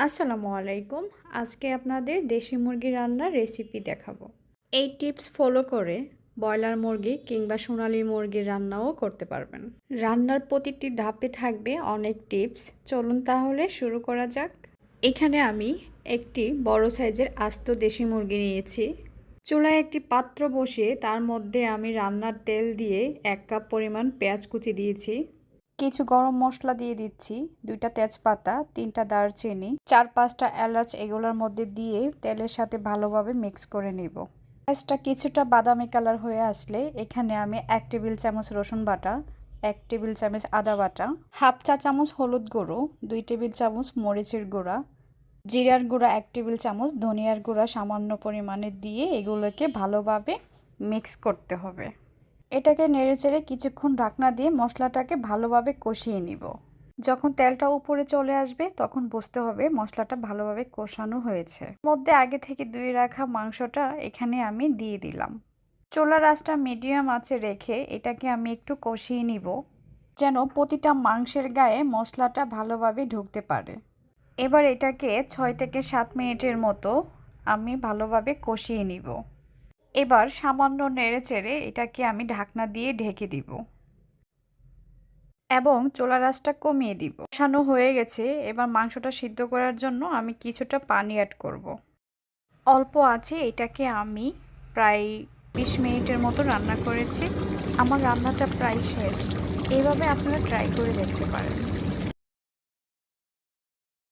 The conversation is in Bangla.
আসসালামু আলাইকুম। আজকে আপনাদের দেশি মুরগি রান্নার রেসিপি দেখাবো। এই টিপস ফলো করে ব্রয়লার মুরগি কিংবা সোনালী মুরগির রান্নাও করতে পারবেন। রান্নার প্রতিটি ধাপে থাকবে অনেক টিপস। চলুন তাহলে শুরু করা যাক। এখানে আমি একটি বড় সাইজের আস্ত দেশি মুরগি নিয়েছি। চুলায় একটি পাত্র বসিয়ে তার মধ্যে আমি রান্নার তেল দিয়ে 1 কাপ পরিমাণ পেঁয়াজ কুচি দিয়েছি। কিছু গরম মশলা দিয়ে দিচ্ছি, 2টা তেজপাতা, 3টা দারচিনি, 4-5টা এলাচ এগুলোর মধ্যে দিয়ে তেলের সাথে ভালোভাবে মিক্স করে নিব। পেঁয়াজটা কিছুটা বাদামি কালার হয়ে আসলে এখানে আমি 1 টেবিল চামচ রসুন বাটা, 1 টেবিল চামচ আদা বাটা, হাফ চা চামচ হলুদ গুঁড়ো, 2 টেবিল চামচ মরিচের গুঁড়া, জিরার গুঁড়া 1 টেবিল চামচ, ধনিয়ার গুঁড়া সামান্য পরিমাণে দিয়ে এগুলোকে ভালোভাবে মিক্স করতে হবে। এটাকে নেড়েচেড়ে কিছুক্ষণ ঢাকনা দিয়ে মশলাটাকে ভালোভাবে কষিয়ে নিব। যখন তেলটা উপরে চলে আসবে তখন বুঝতে হবে মশলাটা ভালোভাবে কষানো হয়েছে। মধ্যে আগে থেকে ধুয়ে রাখা মাংসটা এখানে আমি দিয়ে দিলাম। চুলার আঁচটা মিডিয়াম আঁচে রেখে এটাকে আমি একটু কষিয়ে নিব, যেন প্রতিটা মাংসের গায়ে মশলাটা ভালোভাবে ঢুকতে পারে। এবার এটাকে 6 থেকে 7 মিনিটের মতো আমি ভালোভাবে কষিয়ে নিব। এবার সামান্য নেড়েচেড়ে এটাকে আমি ঢাকনা দিয়ে ঢেকে দিব এবং চুলার আঁচটা কমিয়ে দিব। কষানো হয়ে গেছে, এবার মাংসটা সিদ্ধ করার জন্য আমি কিছুটা পানি অ্যাড করব। অল্প আছে এটাকে আমি প্রায় 20 মিনিটের মতো রান্না করেছি। আমার রান্নাটা প্রায় শেষ। এইভাবে আপনারা ট্রাই করে দেখতে পারেন।